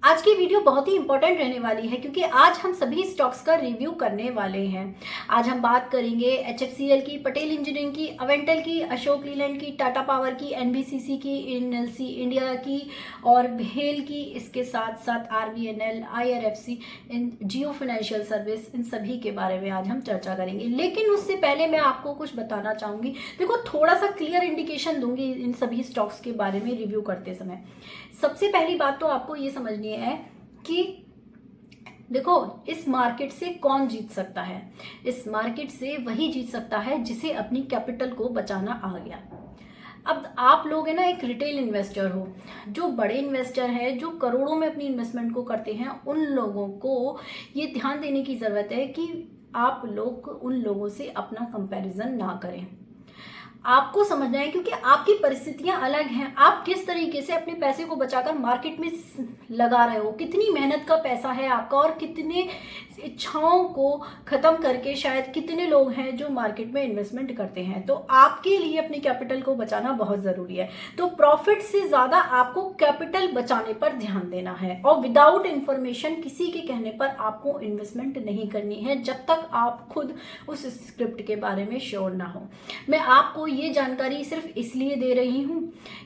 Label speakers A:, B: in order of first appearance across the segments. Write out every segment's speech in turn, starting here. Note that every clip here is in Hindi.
A: आज की वीडियो बहुत ही इंपॉर्टेंट रहने वाली है क्योंकि आज हम सभी स्टॉक्स का रिव्यू करने वाले हैं। आज हम बात करेंगे एचएफसीएल की, पटेल इंजीनियरिंग की, अवेंटल की, अशोक लीलैंड की, टाटा पावर की, एनबीसीसी की, एनएलसी इंडिया की और भेल की। इसके साथ साथ आरबीएनएल, आईआरएफसी, इन जियो फाइनेंशियल सर्विस, इन सभी के बारे में आज हम चर्चा करेंगे। लेकिन उससे पहले मैं आपको कुछ बताना चाहूँगी। देखो, थोड़ा सा क्लियर इंडिकेशन दूंगी इन सभी स्टॉक्स के बारे में रिव्यू करते समय। सबसे पहली बात तो आपको ये समझनी है कि देखो, इस मार्केट से कौन जीत सकता है। इस मार्केट से वही जीत सकता है जिसे अपनी कैपिटल को बचाना आ गया। अब आप लोग है ना, एक रिटेल इन्वेस्टर हो। जो बड़े इन्वेस्टर हैं, जो करोड़ों में अपनी इन्वेस्टमेंट को करते हैं, उन लोगों को ये ध्यान देने की ज़रूरत है कि आप लोग उन लोगों से अपना कंपैरिजन ना करें। आपको समझना है क्योंकि आपकी परिस्थितियां अलग हैं। आप किस तरीके से अपने पैसे को बचाकर मार्केट में लगा रहे हो, कितनी मेहनत का पैसा है आपका और कितने इच्छाओं को खत्म करके शायद कितने लोग हैं जो मार्केट में इन्वेस्टमेंट करते हैं। तो आपके लिए अपने कैपिटल को बचाना बहुत ज़रूरी है। तो प्रॉफिट से ज़्यादा आपको कैपिटल बचाने पर ध्यान देना है और विदाउट इन्फॉर्मेशन किसी के कहने पर आपको इन्वेस्टमेंट नहीं करनी है जब तक आप खुद उस स्क्रिप्ट के बारे में श्योर ना हो। मैं आपको ये जानकारी सिर्फ इसलिए दे रही हूँ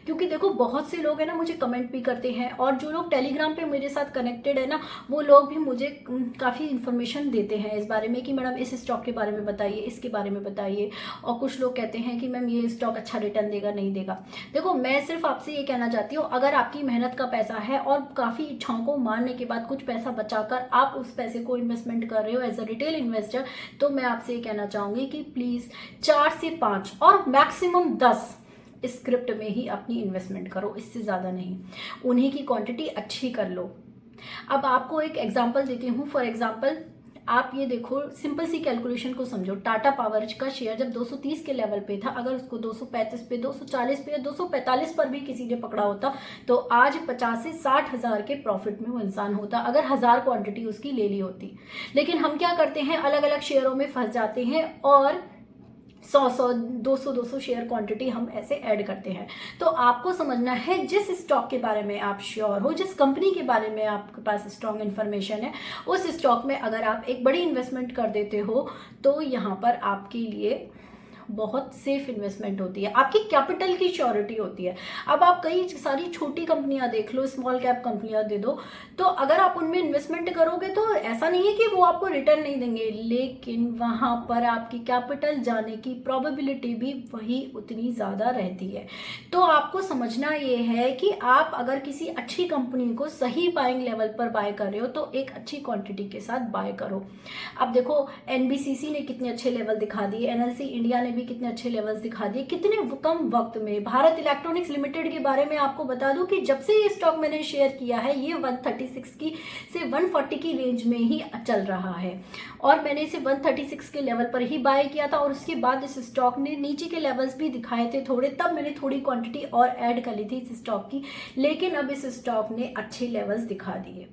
A: क्योंकि देखो, बहुत से लोग हैं ना, मुझे कमेंट भी करते हैं और जो लोग टेलीग्राम पे मेरे साथ कनेक्टेड है ना, वो लोग भी मुझे काफ़ी इन्फॉर्मेशन देते हैं इस बारे में कि मैडम इस स्टॉक के बारे में बताइए, इसके बारे में बताइए। और कुछ लोग कहते हैं कि मैम ये स्टॉक अच्छा रिटर्न देगा, नहीं देगा। देखो, मैं सिर्फ आपसे ये कहना चाहती हूँ, अगर आपकी मेहनत का पैसा है और काफ़ी इच्छाओं को मारने के बाद कुछ पैसा बचाकर आप उस पैसे को इन्वेस्टमेंट कर रहे हो एज अ रिटेल इन्वेस्टर, तो मैं आपसे ये कहना चाहूँगी कि प्लीज़ 4 से 5 और मैक्सिमम 10 स्क्रिप्ट में ही अपनी इन्वेस्टमेंट करो, इससे ज़्यादा नहीं। उन्हीं की क्वांटिटी अच्छी कर लो। अब आपको एक एग्जांपल देती हूँ। फॉर एग्जांपल, आप ये देखो, सिंपल सी कैलकुलेशन को समझो। टाटा पावर का शेयर जब 230 के लेवल पे था, अगर उसको 235 पे, 240 पे या 245 पर भी किसी ने पकड़ा होता तो आज 50 से 60 हज़ार के प्रॉफिट में वो इंसान होता, अगर 1000 क्वांटिटी उसकी ले ली होती। लेकिन हम क्या करते हैं, अलग अलग शेयरों में फंस जाते हैं और 100 200 शेयर क्वांटिटी हम ऐसे ऐड करते हैं। तो आपको समझना है, जिस स्टॉक के बारे में आप श्योर हो, जिस कंपनी के बारे में आपके पास स्ट्रॉन्ग इन्फॉर्मेशन है, उस स्टॉक में अगर आप एक बड़ी इन्वेस्टमेंट कर देते हो तो यहाँ पर आपके लिए बहुत सेफ इन्वेस्टमेंट होती है, आपकी कैपिटल की श्योरिटी होती है। अब आप कई सारी छोटी कंपनियां देख लो, स्मॉल कैप कंपनियां दे दो, तो अगर आप उनमें इन्वेस्टमेंट करोगे तो ऐसा नहीं है कि वो आपको रिटर्न नहीं देंगे, लेकिन वहां पर आपकी कैपिटल जाने की प्रोबेबिलिटी भी वही उतनी ज़्यादा रहती है। तो आपको समझना ये है कि आप अगर किसी अच्छी कंपनी को सही बाइंग लेवल पर बाय कर रहे हो तो एक अच्छी क्वांटिटी के साथ बाय करो। अब देखो, एनबीसीसी ने कितने अच्छे लेवल दिखा दिए, एनएलसी इंडिया ने भी कितने अच्छे लेवल्स दिखा दिए कितने कम वक्त में। भारत इलेक्ट्रॉनिक्स लिमिटेड के बारे में आपको बता दूं कि जब से ये स्टॉक मैंने शेयर किया है, ये 136 की से 140 की रेंज में ही चल रहा है और मैंने इसे 136 के लेवल पर ही बाय किया था। और उसके बाद इस स्टॉक ने नीचे के लेवल्स भी दिखाए थे थोड़े, तब मैंने थोड़ी क्वांटिटी और ऐड कर ली थी इस स्टॉक की, लेकिन अब इस स्टॉक ने अच्छे लेवल्स दिखा दिए।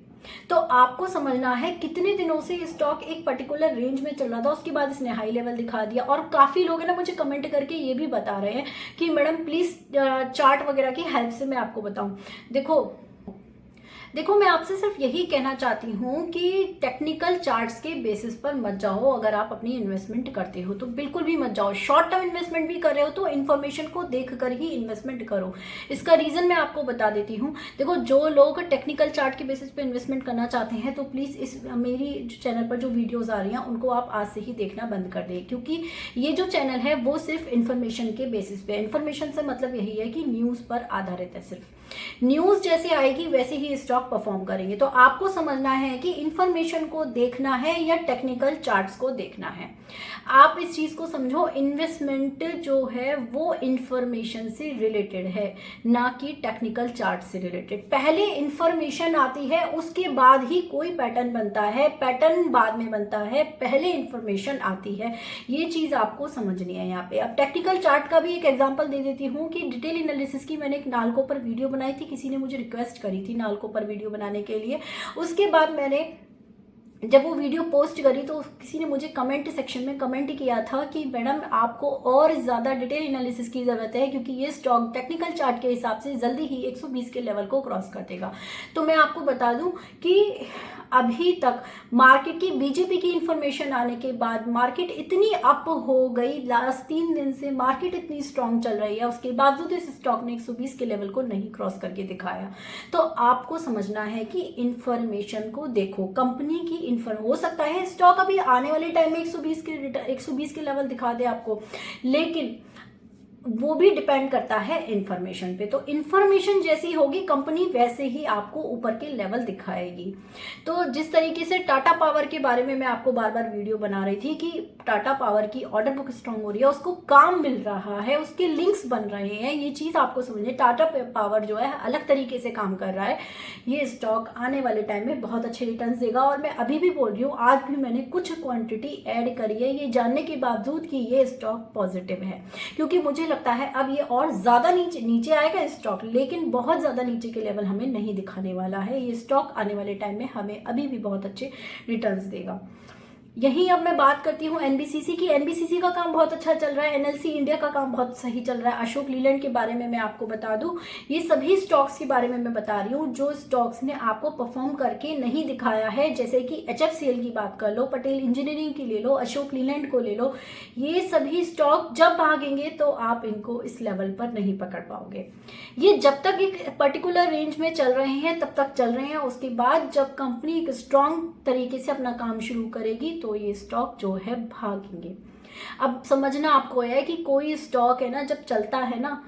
A: तो आपको समझना है, कितने दिनों से ये स्टॉक एक पर्टिकुलर रेंज में चल रहा था, उसके बाद इसने हाई लेवल दिखा दिया। और काफ़ी लोग है ना, मुझे कमेंट करके ये भी बता रहे हैं कि मैडम प्लीज़ चार्ट वगैरह की हेल्प से मैं आपको बताऊं। देखो, मैं आपसे सिर्फ यही कहना चाहती हूँ कि टेक्निकल चार्ट्स के बेसिस पर मत जाओ। अगर आप अपनी इन्वेस्टमेंट करते हो तो बिल्कुल भी मत जाओ। शॉर्ट टर्म इन्वेस्टमेंट भी कर रहे हो तो इन्फॉर्मेशन को देखकर ही इन्वेस्टमेंट करो। इसका रीज़न मैं आपको बता देती हूँ। देखो, जो लोग टेक्निकल चार्ट के बेसिस पर इन्वेस्टमेंट करना चाहते हैं तो प्लीज़ इस मेरी चैनल पर जो वीडियोज़ आ रही हैं उनको आप आज से ही देखना बंद कर दें, क्योंकि ये जो चैनल है वो सिर्फ इन्फॉर्मेशन के बेसिस पे। इन्फॉर्मेशन से मतलब यही है कि न्यूज़ पर आधारित है। सिर्फ न्यूज़ जैसे आएगी वैसे ही स्टॉक परफॉर्म करेंगे। तो आपको समझना है कि इंफॉर्मेशन को देखना है या टेक्निकल चार्ट्स को देखना है। आप इस चीज़ को समझो, इन्वेस्टमेंट जो है वो इंफॉर्मेशन से रिलेटेड है, ना कि टेक्निकल चार्ट से रिलेटेड। पहले इंफॉर्मेशन आती है, उसके बाद ही कोई पैटर्न बनता है, पैटर्न बाद में बनता है, पहले इंफॉर्मेशन आती है। ये चीज़ आपको समझनी है यहाँ पे। अब टेक्निकल चार्ट का भी एक एग्जांपल दे देती हूँ कि डिटेल एनालिसिस की मैंने एक नालको पर वीडियो बनाई थी, किसी ने मुझे रिक्वेस्ट करी थी नालको पर वीडियो बनाने के लिए। उसके बाद मैंने जब वो वीडियो पोस्ट करी तो किसी ने मुझे कमेंट सेक्शन में कमेंट किया था कि मैडम आपको और ज़्यादा डिटेल एनालिसिस की ज़रूरत है, क्योंकि ये स्टॉक टेक्निकल चार्ट के हिसाब से जल्दी ही 120 के लेवल को क्रॉस कर देगा। तो मैं आपको बता दूं कि अभी तक मार्केट की बीजेपी की इंफॉर्मेशन आने के बाद मार्केट इतनी अप हो गई, लास्ट 3 दिन से मार्केट इतनी स्ट्रांग चल रही है, उसके बावजूद इस स्टॉक ने 120 के लेवल को नहीं क्रॉस करके दिखाया। तो आपको समझना है कि इंफॉर्मेशन को देखो, कंपनी की हो सकता है स्टॉक अभी आने वाले टाइम में 120 के लेवल दिखा दे आपको, लेकिन वो भी डिपेंड करता है इंफॉर्मेशन पे। तो इंफॉर्मेशन जैसी होगी कंपनी वैसे ही आपको ऊपर के लेवल दिखाएगी। तो जिस तरीके से टाटा पावर के बारे में मैं आपको बार बार वीडियो बना रही थी कि टाटा पावर की ऑर्डर बुक स्ट्रांग हो रही है, उसको काम मिल रहा है, उसके लिंक्स बन रहे हैं, ये चीज आपको समझिए। टाटा पावर जो है अलग तरीके से काम कर रहा है, ये स्टॉक आने वाले टाइम में बहुत अच्छे रिटर्न देगा। और मैं अभी भी बोल रही हूँ, आज भी मैंने कुछ क्वांटिटी ऐड करी है ये जानने के बावजूद कि ये स्टॉक पॉजिटिव है, क्योंकि मुझे लगता है अब ये और ज्यादा नीचे आएगा स्टॉक, लेकिन बहुत ज्यादा नीचे के लेवल हमें नहीं दिखाने वाला है। ये स्टॉक आने वाले टाइम में हमें अभी भी बहुत अच्छे रिटर्न्स देगा। यही अब मैं बात करती हूँ एनबीसीसी की। एनबीसीसी का काम बहुत अच्छा चल रहा है, एनएलसी इंडिया का काम बहुत सही चल रहा है, अशोक लीलैंड के बारे में मैं आपको बता दूं। ये सभी स्टॉक्स के बारे में मैं बता रही हूँ जो स्टॉक्स ने आपको परफॉर्म करके नहीं दिखाया है, जैसे कि एचएफसीएल की बात कर लो, पटेल इंजीनियरिंग की ले लो, अशोक लीलैंड को ले लो। ये सभी स्टॉक जब भागेंगे तो आप इनको इस लेवल पर नहीं पकड़ पाओगे। ये जब तक एक पर्टिकुलर रेंज में चल रहे हैं तब तक चल रहे हैं, उसके बाद जब कंपनी एक स्ट्रांग तरीके से अपना काम शुरू करेगी तो ये स्टॉक जो है भागेंगे। अब समझना आपको है कि कोई स्टॉक है ना, जब चलता है ना,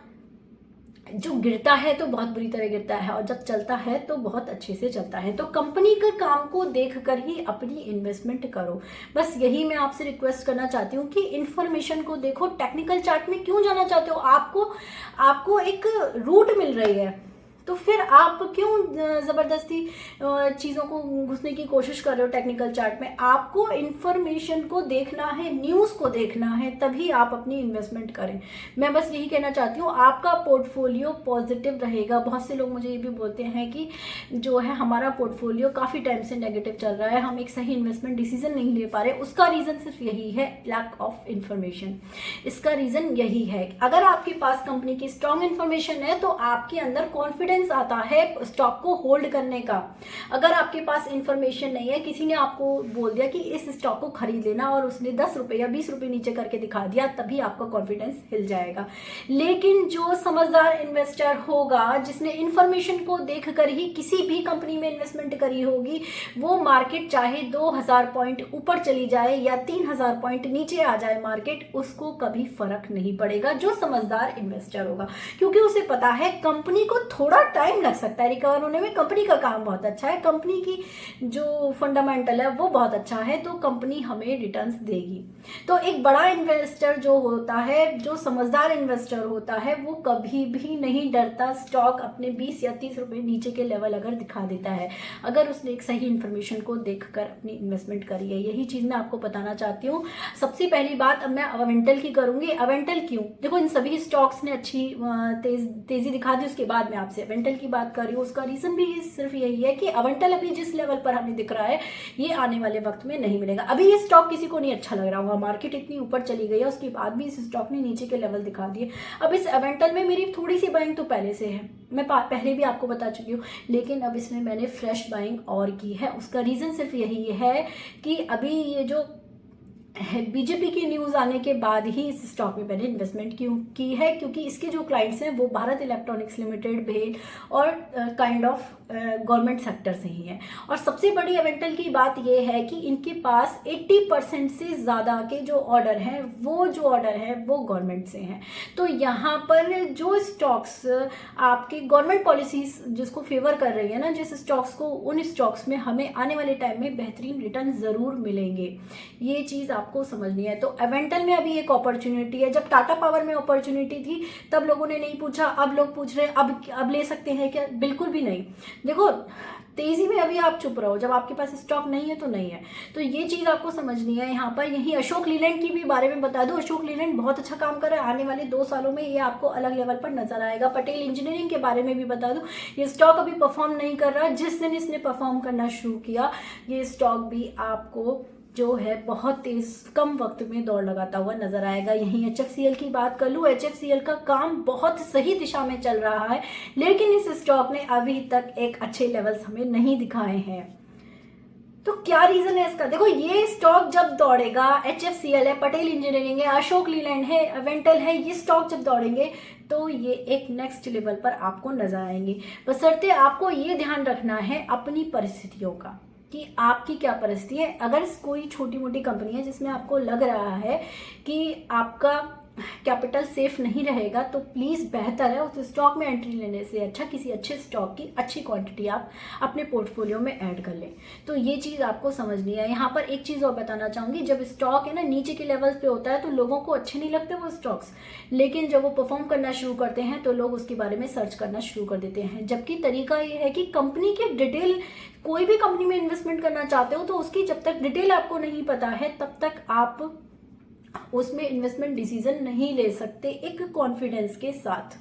A: जो गिरता है तो बहुत बुरी तरह गिरता है, और जब चलता है तो बहुत अच्छे से चलता है। तो कंपनी के काम को देखकर ही अपनी इन्वेस्टमेंट करो। बस यही मैं आपसे रिक्वेस्ट करना चाहती हूँ कि इंफॉर्मेशन को देखो। टेक्निकल चार्ट में क्यों जाना चाहते हो? आपको एक रूट मिल रही है, तो फिर आप क्यों ज़बरदस्ती चीज़ों को घुसने की कोशिश कर रहे हो टेक्निकल चार्ट में? आपको इन्फॉर्मेशन को देखना है, न्यूज़ को देखना है, तभी आप अपनी इन्वेस्टमेंट करें। मैं बस यही कहना चाहती हूँ, आपका पोर्टफोलियो पॉजिटिव रहेगा। बहुत से लोग मुझे ये भी बोलते हैं कि जो है हमारा पोर्टफोलियो काफ़ी टाइम से नेगेटिव चल रहा है, हम एक सही इन्वेस्टमेंट डिसीजन नहीं ले पा रहे। उसका रीज़न सिर्फ यही है, लैक ऑफ इन्फॉर्मेशन। इसका रीज़न यही है। अगर आपके पास कंपनी की स्ट्रॉन्ग इन्फॉर्मेशन है तो आपके अंदर कॉन्फिडेंस आता है स्टॉक को होल्ड करने का। अगर आपके पास इंफॉर्मेशन नहीं है, किसी ने आपको बोल दिया कि इस स्टॉक को खरीद लेना और उसने 10 रुपए या 20 रुपए नीचे करके दिखा दिया, तभी आपका कॉन्फिडेंस हिल जाएगा। लेकिन जो समझदार इन्वेस्टर होगा, जिसने इंफॉर्मेशन को देखकर ही किसी भी कंपनी में इन्वेस्टमेंट करी होगी, वो मार्केट चाहे 2000 पॉइंट ऊपर चली जाए या 3000 पॉइंट नीचे आ जाए मार्केट, उसको कभी फर्क नहीं पड़ेगा। जो समझदार इन्वेस्टर होगा, क्योंकि उसे पता है कंपनी को थोड़ा टाइम लग सकता है रिकवर होने में, कंपनी का काम बहुत अच्छा है, कंपनी की जो फंडामेंटल है वो बहुत अच्छा है, तो कंपनी हमें रिटर्न्स देगी। तो एक बड़ा इन्वेस्टर जो होता है, जो समझदार इन्वेस्टर होता है, वो कभी भी नहीं डरता स्टॉक अपने 20 या 30 रुपए नीचे के लेवल अगर दिखा देता है, अगर उसने एक सही इन्फॉर्मेशन को देखकर अपनी इन्वेस्टमेंट करी है। यही चीज मैं आपको बताना चाहती हूँ। सबसे पहली बात अब मैं अवेंटल की करूंगी। अवेंटल क्यों? देखो, इन सभी स्टॉक्स ने अच्छी तेजी दिखा दी, उसके बाद मैं आपसे अवेंटल की बात कर रही हूँ। उसका रीजन भी सिर्फ यही है कि अवेंटल अभी जिस लेवल पर हमें दिख रहा है, ये आने वाले वक्त में नहीं मिलेगा। अभी ये स्टॉक किसी को नहीं अच्छा लग रहा होगा, मार्केट इतनी ऊपर चली गई है, उसके बाद भी इस स्टॉक ने नीचे के लेवल दिखा दिए। अब इस अवेंटल में मेरी थोड़ी सी बाइंग तो पहले से है, मैं पहले भी आपको बता चुकी हूँ, लेकिन अब इसमें मैंने फ्रेश बाइंग और की है। उसका रीजन सिर्फ यही है कि अभी ये जो बीजेपी की न्यूज़ आने के बाद ही इस स्टॉक में मैंने इन्वेस्टमेंट की है, क्योंकि इसके जो क्लाइंट्स हैं वो भारत इलेक्ट्रॉनिक्स लिमिटेड, भेल और काइंड ऑफ गवर्नमेंट सेक्टर से ही हैं। और सबसे बड़ी अवेंटल की बात ये है कि इनके पास 80% से ज़्यादा के जो ऑर्डर हैं वो गवर्नमेंट से हैं। तो यहाँ पर जो स्टॉक्स आपके गवर्नमेंट पॉलिसीज जिसको फेवर कर रही है ना, जिस स्टॉक्स को, उन स्टॉक्स में हमें आने वाले टाइम में बेहतरीन रिटर्न ज़रूर मिलेंगे। ये चीज़ आपको समझनी है। तो अवेंटल में अभी एक अपॉर्चुनिटी है। जब टाटा पावर में अपॉर्चुनिटी थी तब लोगों ने नहीं पूछा, अब लोग पूछ रहे हैं अब ले सकते हैं क्या? बिल्कुल भी नहीं। देखो, तेजी में अभी आप चुप रहो, जब आपके पास स्टॉक नहीं है तो नहीं है। तो ये चीज आपको समझनी है यहाँ पर। यही अशोक लीलैंड की भी बारे में बता दूं, अशोक लीलैंड बहुत अच्छा काम कर रहा है, आने वाले 2 सालों में ये आपको अलग लेवल पर नजर आएगा। पटेल इंजीनियरिंग के बारे में भी बता दूं, ये स्टॉक अभी परफॉर्म नहीं कर रहा, जिस दिन इसने परफॉर्म करना शुरू किया ये स्टॉक भी आपको जो है बहुत तेज कम वक्त में दौड़ लगाता हुआ नजर आएगा। यहीं HFCL की बात कर लूँ, HFCL का काम बहुत सही दिशा में चल रहा है, लेकिन इस स्टॉक ने अभी तक एक अच्छे लेवल्स हमें नहीं दिखाए हैं। तो क्या रीजन है इसका? देखो, ये स्टॉक जब दौड़ेगा, HFCL है, पटेल इंजीनियरिंग है, अशोक लीलैंड है, अवेंटल है, ये स्टॉक जब दौड़ेंगे तो ये एक नेक्स्ट लेवल पर आपको नजर आएंगे। बशर्ते आपको ये ध्यान रखना है अपनी परिस्थितियों का कि आपकी क्या परिस्थिति है। अगर कोई छोटी मोटी कंपनी है जिसमें आपको लग रहा है कि आपका कैपिटल सेफ नहीं रहेगा, तो प्लीज़ बेहतर है उस स्टॉक में एंट्री लेने से अच्छा किसी अच्छे स्टॉक की अच्छी क्वांटिटी आप अपने पोर्टफोलियो में ऐड कर लें। तो ये चीज़ आपको समझनी है। यहाँ पर एक चीज़ और बताना चाहूँगी, जब स्टॉक है ना नीचे के लेवल्स पे होता है तो लोगों को अच्छे नहीं लगते वो स्टॉक्स, लेकिन जब वो परफॉर्म करना शुरू करते हैं तो लोग उसके बारे में सर्च करना शुरू कर देते हैं। जबकि तरीका ये है कि कंपनी की डिटेल, कोई भी कंपनी में इन्वेस्टमेंट करना चाहते हो तो उसकी जब तक डिटेल आपको नहीं पता है तब तक आप उसमें इन्वेस्टमेंट डिसीजन नहीं ले सकते एक कॉन्फिडेंस के साथ।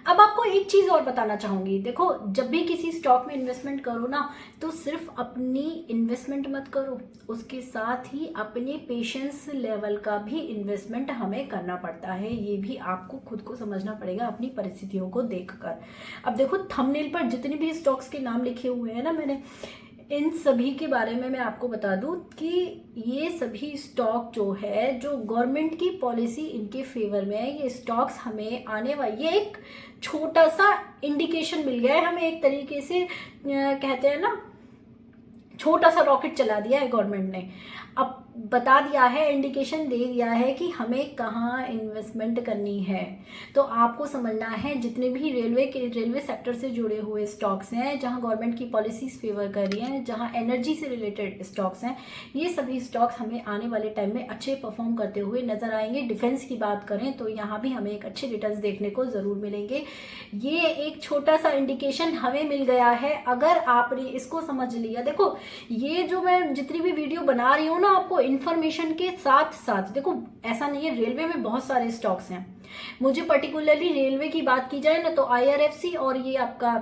A: अब आपको एक चीज और बताना चाहूंगी, देखो जब भी किसी स्टॉक में इन्वेस्टमेंट करो ना तो सिर्फ अपनी इन्वेस्टमेंट मत करो, उसके साथ ही अपने पेशेंस लेवल का भी इन्वेस्टमेंट हमें करना पड़ता है। ये भी आपको खुद को समझना पड़ेगा अपनी परिस्थितियों को देखकर। अब देखो थंबनेल पर जितने भी स्टॉक्स के नाम लिखे हुए हैं ना मैंने, इन सभी के बारे में मैं आपको बता दूं कि ये सभी स्टॉक जो है, जो गवर्नमेंट की पॉलिसी इनके फेवर में है, ये स्टॉक्स हमें आने वाली, ये एक छोटा सा इंडिकेशन मिल गया है हमें, एक तरीके से कहते हैं ना छोटा सा रॉकेट चला दिया है गवर्नमेंट ने। अब बता दिया है, इंडिकेशन दे दिया है कि हमें कहाँ इन्वेस्टमेंट करनी है। तो आपको समझना है जितने भी रेलवे सेक्टर से जुड़े हुए स्टॉक्स हैं, जहाँ गवर्नमेंट की पॉलिसीज फेवर कर रही हैं, जहाँ एनर्जी से रिलेटेड स्टॉक्स हैं, ये सभी स्टॉक्स हमें आने वाले टाइम में अच्छे परफॉर्म करते हुए नजर आएंगे। डिफेंस की बात करें तो यहाँ भी हमें एक अच्छे रिटर्न्स देखने को जरूर मिलेंगे। ये एक छोटा सा इंडिकेशन हमें मिल गया है, अगर आपने इसको समझ लिया। देखो ये जो मैं जितनी भी वीडियो बना रही हूँ ना, आपको इंफॉर्मेशन के साथ साथ, देखो ऐसा नहीं है, रेलवे में बहुत सारे स्टॉक्स हैं, मुझे पर्टिकुलरली रेलवे की बात की जाए ना तो IRFC और ये आपका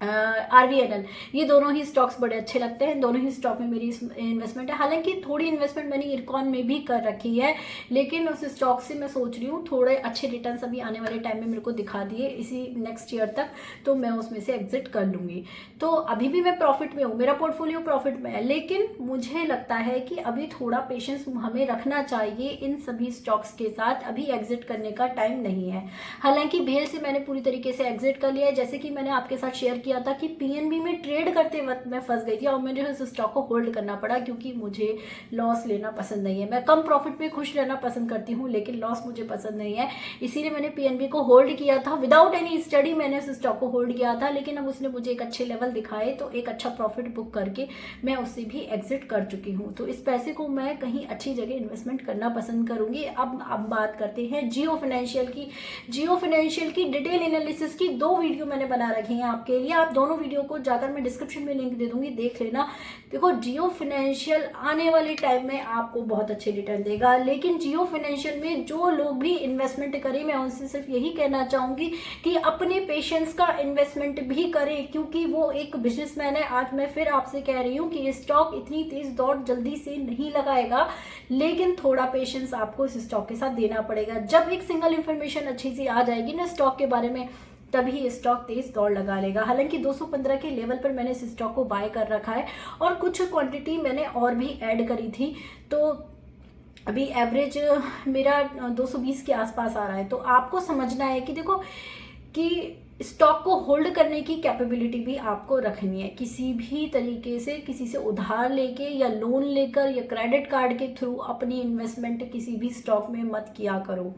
A: RVNL, ये दोनों ही स्टॉक्स बड़े अच्छे लगते हैं। दोनों ही स्टॉक में मेरी इन्वेस्टमेंट है। हालांकि थोड़ी इन्वेस्टमेंट मैंने इरकॉन में भी कर रखी है, लेकिन उस स्टॉक से मैं सोच रही हूँ थोड़े अच्छे रिटर्न्स अभी आने वाले टाइम में मेरे को दिखा दिए इसी नेक्स्ट ईयर तक, तो मैं उसमें से एग्जिट कर लूँगी। तो अभी भी मैं प्रॉफिट में हूँ, मेरा पोर्टफोलियो प्रॉफिट में है, लेकिन मुझे लगता है कि अभी थोड़ा पेशेंस हमें रखना चाहिए इन सभी स्टॉक्स के साथ। अभी एग्जिट करने का टाइम नहीं है। हालांकि भेल से मैंने पूरी तरीके से एग्जिट कर लिया है, जैसे कि मैंने आपके साथ शेयर किया था कि PNB में ट्रेड करते वक्त मैं फंस गई थी और मुझे उस स्टॉक को होल्ड करना पड़ा, क्योंकि मुझे लॉस लेना पसंद नहीं है। मैं कम प्रॉफिट में खुश रहना पसंद करती हूँ, लेकिन लॉस मुझे पसंद नहीं है, इसीलिए मैंने PNB को होल्ड किया था। विदाउट एनी स्टडी मैंने उस स्टॉक को होल्ड किया था, लेकिन अब उसने मुझे एक अच्छे लेवल दिखाए तो एक अच्छा प्रॉफिट बुक करके मैं उससे भी एग्जिट कर चुकी हूँ। तो इस पैसे को मैं कहीं अच्छी जगह इन्वेस्टमेंट करना पसंद करूंगी। अब बात करते हैं जियो फाइनेंशियल की। जियो फाइनेंशियल की डिटेल एनालिसिस की 2 वीडियो मैंने बना रखी हैं आपके लिए, आप दोनों वीडियो को जाकर मैं डिस्क्रिप्शन में लिंक दे दूंगी, देख लेना। देखो जियो फाइनेंशियल आने वाले टाइम में आपको बहुत अच्छे रिटर्न देगा, लेकिन जियो फाइनेंशियल में जो लोग भी इन्वेस्टमेंट करें, मैं उनसे सिर्फ यही कहना चाहूंगी कि अपने पेशेंस का इन्वेस्टमेंट भी करें, क्योंकि वो एक बिजनेसमैन है। आज मैं फिर आपसे कह रही हूँ कि ये स्टॉक इतनी तेज दौड़ जल्दी से नहीं लगाएगा, लेकिन थोड़ा पेशेंस आपको इस स्टॉक के साथ देना पड़ेगा। जब एक सिंगल इन्फॉर्मेशन अच्छी सी आ जाएगी ना स्टॉक के बारे में, तभी स्टॉक तेज दौड़ लगा लेगा। हालांकि 215 के लेवल पर मैंने इस स्टॉक को बाय कर रखा है और कुछ क्वांटिटी मैंने और भी ऐड करी थी, तो अभी एवरेज मेरा 220 के आसपास आ रहा है। तो आपको समझना है कि देखो कि स्टॉक को होल्ड करने की कैपेबिलिटी भी आपको रखनी है। किसी भी तरीके से किसी से उधार लेके या लोन लेकर या क्रेडिट कार्ड के थ्रू अपनी इन्वेस्टमेंट किसी भी स्टॉक में मत किया करो।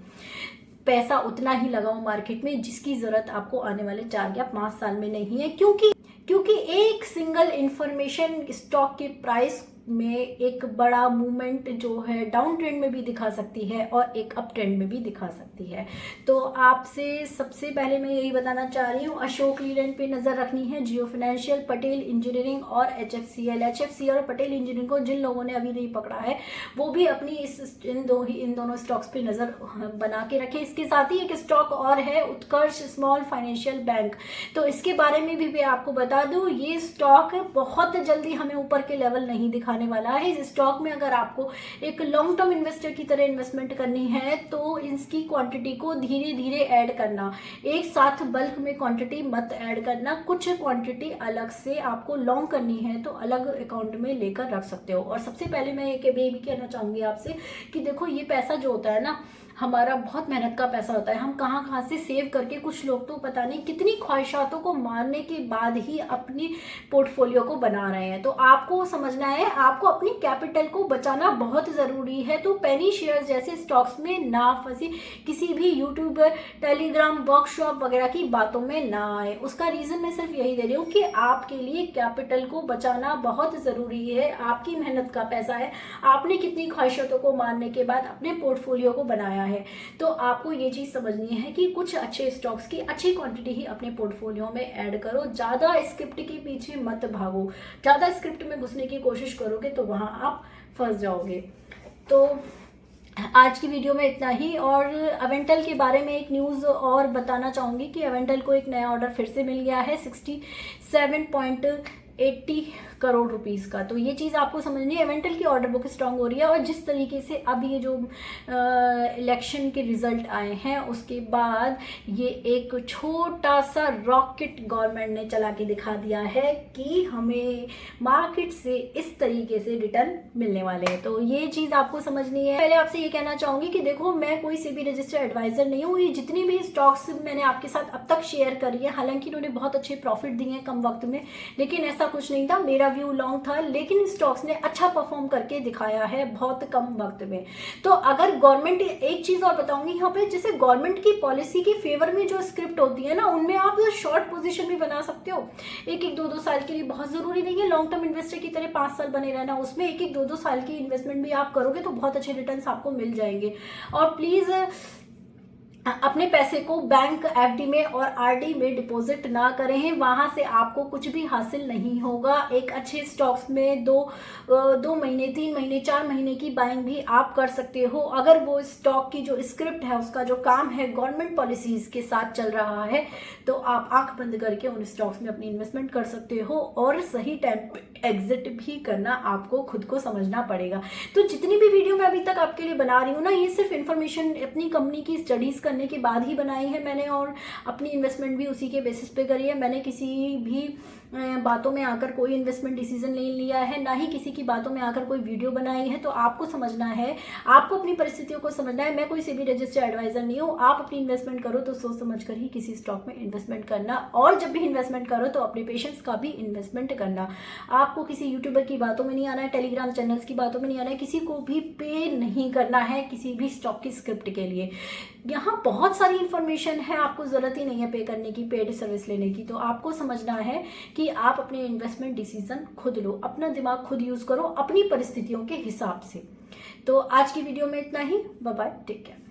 A: पैसा उतना ही लगाओ मार्केट में जिसकी जरूरत आपको आने वाले 4 या 5 साल में नहीं है, क्योंकि एक सिंगल इंफॉर्मेशन स्टॉक के प्राइस में एक बड़ा मूवमेंट जो है डाउन ट्रेंड में भी दिखा सकती है और एक अप ट्रेंड में भी दिखा सकती है। तो आपसे सबसे पहले मैं यही बताना चाह रही हूँ, अशोक लीलैंड पे नज़र रखनी है, जियो फाइनेंशियल, पटेल इंजीनियरिंग और HFCL और पटेल इंजीनियरिंग को जिन लोगों ने अभी नहीं पकड़ा है वो भी अपनी इन दोनों स्टॉक्स पे नज़र बना के रखें। इसके साथ ही एक स्टॉक और है, उत्कर्ष स्मॉल फाइनेंशियल बैंक। तो इसके बारे में भी मैं आपको बता दूं, ये स्टॉक बहुत जल्दी हमें ऊपर के लेवल नहीं दिखाने वाला है। इस स्टॉक में अगर आपको एक लॉन्ग टर्म इन्वेस्टर की तरह इन्वेस्टमेंट करनी है तो इसकी क्वांटिटी को धीरे धीरे ऐड करना, एक साथ बल्क में क्वांटिटी मत ऐड करना, कुछ क्वांटिटी अलग से आपको लॉन्ग करनी है तो अलग अकाउंट में लेकर रख सकते हो। और सबसे पहले मैं ये भी कहना चाहूंगी आपसे कि देखो, ये पैसा जो होता है ना, हमारा बहुत मेहनत का पैसा होता है, हम कहाँ कहाँ से सेव करके, कुछ लोग तो पता नहीं कितनी ख्वाहिशातों को मारने के बाद ही अपनी पोर्टफोलियो को बना रहे हैं। तो आपको समझना है, आपको अपनी कैपिटल को बचाना बहुत ज़रूरी है। तो पेनी शेयर्स जैसे स्टॉक्स में ना फंसी, किसी भी यूट्यूबर, टेलीग्राम, वर्कशॉप वगैरह की बातों में ना आए। उसका रीज़न मैं सिर्फ यही दे रही हूँ कि आपके लिए कैपिटल को बचाना बहुत ज़रूरी है। आपकी मेहनत का पैसा है, आपने कितनी ख्वाहिशातों को मारने के बाद अपने पोर्टफोलियो को बनाया है। तो आपको ये चीज समझनी है कि कुछ अच्छे स्टॉक्स की अच्छी क्वांटिटी ही अपने पोर्टफोलियो में ऐड करो। ज्यादा स्क्रिप्ट के पीछे मत भागो, ज्यादा स्क्रिप्ट में घुसने की कोशिश करोगे तो वहां आप फंस जाओगे। तो आज की वीडियो में इतना ही। और अवेंटल के बारे में एक न्यूज़ और बताना चाहूँगी कि अवेंटल को एक नया ऑर्डर फिर से मिल गया है 67.80 करोड़ रुपीस का। तो ये चीज़ आपको समझनी है, एवेंटल की ऑर्डर बुक स्ट्रांग हो रही है। और जिस तरीके से अब ये जो इलेक्शन के रिजल्ट आए हैं उसके बाद ये एक छोटा सा रॉकेट गवर्नमेंट ने चला के दिखा दिया है कि हमें मार्केट से इस तरीके से रिटर्न मिलने वाले हैं। तो ये चीज़ आपको समझनी है। पहले आपसे ये कहना चाहूँगी कि देखो, मैं कोई सेबी रजिस्टर्ड एडवाइजर नहीं हूँ। ये जितनी भी स्टॉक्स मैंने आपके साथ अब तक शेयर करी है, हालांकि इन्होंने बहुत अच्छे प्रॉफिट दिए हैं कम वक्त में, लेकिन ऐसा कुछ नहीं था, मेरा व्यू लॉन्ग था, लेकिन स्टॉक्स ने अच्छा परफॉर्म करके दिखाया है बहुत कम वक्त में। तो अगर गवर्नमेंट, एक चीज और बताऊंगी यहाँ पे, जैसे गवर्नमेंट की पॉलिसी के फेवर में जो स्क्रिप्ट होती है ना, उनमें आप शॉर्ट पोजीशन भी बना सकते हो। एक एक 2-2 साल के लिए, बहुत जरूरी नहीं है लॉन्ग टर्म इन्वेस्टर की तरह 5 साल बने रहना, उसमें एक एक 2-2 साल की इन्वेस्टमेंट भी आप करोगे तो बहुत अच्छे रिटर्न्स आपको मिल जाएंगे। और प्लीज अपने पैसे को बैंक, एफडी में और आरडी में डिपॉजिट ना करें, वहां से आपको कुछ भी हासिल नहीं होगा। एक अच्छे स्टॉक्स में 2 महीने, 3 महीने, 4 महीने की बाइंग भी आप कर सकते हो। अगर वो स्टॉक की जो स्क्रिप्ट है, उसका जो काम है गवर्नमेंट पॉलिसीज के साथ चल रहा है, तो आप आंख बंद करके उन स्टॉक्स में अपनी इन्वेस्टमेंट कर सकते हो। और सही टाइम पे एग्जिट भी करना आपको खुद को समझना पड़ेगा। तो जितनी भी वीडियो मैं अभी तक आपके लिए बना रही हूँ ना, ये सिर्फ इन्फॉर्मेशन अपनी कंपनी की स्टडीज करने के बाद ही बनाई है मैंने, और अपनी इन्वेस्टमेंट भी उसी के बेसिस पे करी है। मैंने किसी भी बातों में आकर कोई इन्वेस्टमेंट डिसीजन नहीं लिया है, ना ही किसी की बातों में आकर कोई वीडियो बनाई है। तो आपको समझना है, आपको अपनी परिस्थितियों को समझना है। मैं कोई सेबी रजिस्टर्ड एडवाइजर नहीं हूँ। आप अपनी इन्वेस्टमेंट करो तो सोच समझ कर ही किसी स्टॉक में इन्वेस्टमेंट करना, और जब भी इन्वेस्टमेंट करो तो अपने पेशेंस का भी इन्वेस्टमेंट करना। आपको किसी यूट्यूबर की बातों में नहीं आना है, टेलीग्राम चैनल्स की बातों में नहीं आना है, किसी को भी पे नहीं करना है किसी भी स्टॉक की स्क्रिप्ट के लिए। यहाँ बहुत सारी इंफॉर्मेशन है, आपको जरूरत ही नहीं है पे करने की, पेड सर्विस लेने की। तो आपको समझना है कि आप अपने इन्वेस्टमेंट डिसीजन खुद लो, अपना दिमाग खुद यूज करो अपनी परिस्थितियों के हिसाब से। तो आज की वीडियो में इतना ही। Bye bye, take care.